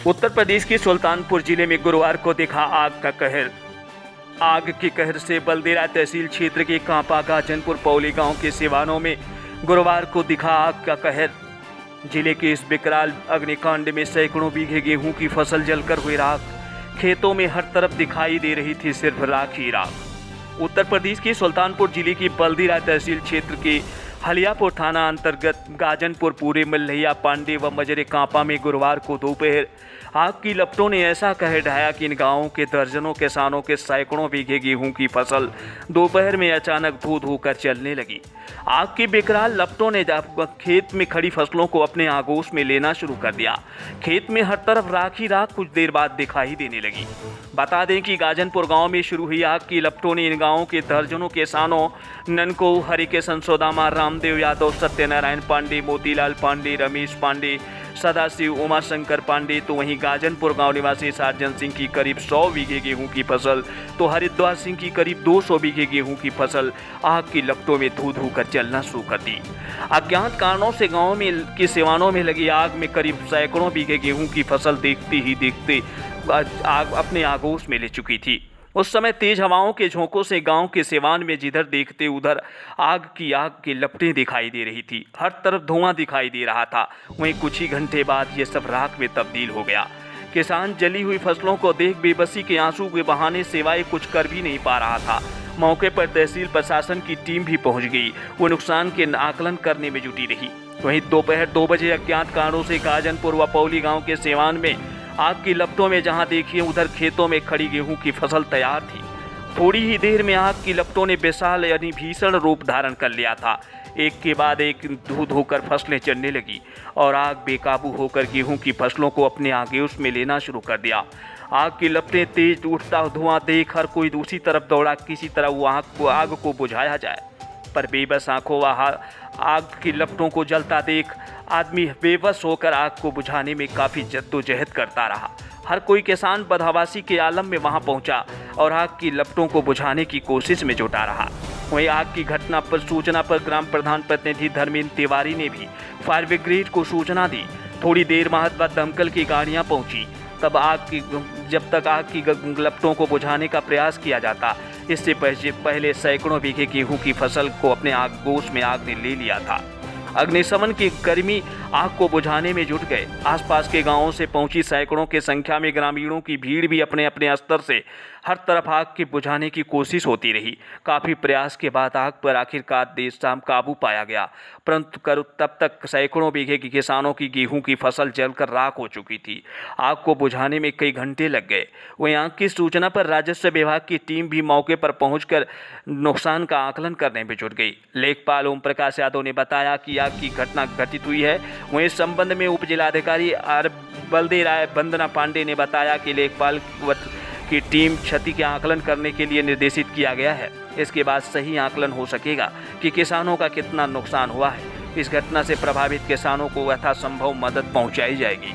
उत्तर प्रदेश के सुल्तानपुर जिले में गुरुवार को दिखा आग का कहर। आग के कहर से बलदेरा तहसील क्षेत्र के कांपा गाजनपुर पौली गांव के सिवानों में गुरुवार को दिखा आग का कहर। जिले के इस विकराल अग्निकांड में सैकड़ों बीघे गेहूं की फसल जलकर हुई राख। खेतों में हर तरफ दिखाई दे रही थी सिर्फ राख ही राख। उत्तर प्रदेश के सुल्तानपुर जिले की बलदेरा तहसील क्षेत्र के हलियापुर थाना अंतर्गत गाजनपुर पूरे मल्लैया पांडे व मजरे कांपा में गुरुवार को दोपहर आग की लपटों ने ऐसा कहर ढाया कि इन गांवों के दर्जनों किसानों के सैकड़ों बीघे गेहूं की फसल दोपहर में अचानक धू धू कर चलने लगी। आग की विकराल लपटों ने खेत में खड़ी फसलों को अपने आगोश में लेना शुरू कर दिया। खेत में हर तरफ राख ही राख कुछ देर बाद दिखाई देने लगी। बता दें कि गाजनपुर गांव में शुरू हुई आग की लपटों ने इन गांवों के दर्जनों किसानों ननको, हरिकिशन सोदामा, रामदेव यादव, सत्यनारायण पांडे, मोतीलाल पांडे, रमेश पांडे, सदाशिव, उमाशंकर पांडे तो वहीं गाजनपुर गांव निवासी सार्जन सिंह की करीब 100 बीघे गेहूं की फसल तो हरिद्वार सिंह की करीब 200 बीघे गेहूं की फसल आग की लपटों में धू धू कर जलना शुरू कर दी। अज्ञात कारणों से गांव में के सिवानों में लगी आग में करीब सैकड़ों बीघे गेहूं की फसल देखते आग अपने आगोश में ले चुकी थी। उस समय तेज हवाओं के झोंकों से गांव के सिवान में जिधर देखते उधर आग की लपटें दिखाई दे रही थी। हर तरफ धुआं दिखाई दे रहा था। वहीं कुछ ही घंटे बाद ये सब राख में तब्दील हो गया। किसान जली हुई फसलों को देख बेबसी के आंसू के बहाने सिवाय कुछ कर भी नहीं पा रहा था। मौके पर तहसील प्रशासन की टीम भी पहुंच गई। वो नुकसान के आकलन करने में जुटी रही। वहीं दोपहर 2 बजे अज्ञात कारणों से गाजनपुर व पौली गाँव के सिवान में आग की लपटों में जहां देखिए उधर खेतों में खड़ी गेहूं की फसल तैयार थी। थोड़ी ही देर में आग की लपटों ने विशाल यानी भीषण रूप धारण कर लिया था। एक के बाद एक धू धू कर फसलें चढ़ने लगी और आग बेकाबू होकर गेहूं की फसलों को अपने आगोश में लेना शुरू कर दिया। आग की लपटें तेज उठता धुआं देख हर कोई दूसरी तरफ दौड़ा, किसी तरह वो आग को बुझाया जाए, पर बेबस आंखों आग की लपटों को जलता देख आदमी बेबस होकर आग को बुझाने में काफ़ी जद्दोजहद करता रहा। हर कोई किसान बदहवासी के आलम में वहां पहुंचा और आग की लपटों को बुझाने की कोशिश में जुटा रहा। वहीं आग की घटना पर सूचना पर ग्राम प्रधान प्रतिनिधि धर्मेंद्र तिवारी ने भी फायर ब्रिगेड को सूचना दी। थोड़ी देर बाद दमकल की गाड़ियां पहुंची। जब तक आग की लपटों को बुझाने का प्रयास किया जाता, इससे पहले सैकड़ों बीघे गेहूं की फसल को अपने आगोश में आग ने ले लिया था। अग्निशमन के कर्मी आग को बुझाने में जुट गए। आसपास के गांवों से पहुंची सैकड़ों की संख्या में ग्रामीणों की भीड़ भी अपने अपने स्तर से हर तरफ आग के बुझाने की कोशिश होती रही। काफ़ी प्रयास के बाद आग पर आखिरकार देर शाम काबू पाया गया, परंतु तब तक सैकड़ों बीघे की किसानों की गेहूं की फसल जलकर राख हो चुकी थी। आग को बुझाने में कई घंटे लग गए। वहीं आग की सूचना पर राजस्व विभाग की टीम भी मौके पर पहुंचकर नुकसान का आकलन करने में जुट गई। लेखपाल ओम प्रकाश यादव ने बताया कि आग की घटना घटित हुई है। वहीं इस संबंध में उप जिलाधिकारी बलदेरा वंदना पांडे ने बताया कि लेखपाल की टीम क्षति के आकलन करने के लिए निर्देशित किया गया है। इसके बाद सही आकलन हो सकेगा कि किसानों का कितना नुकसान हुआ है। इस घटना से प्रभावित किसानों को यथासंभव मदद पहुंचाई जाएगी।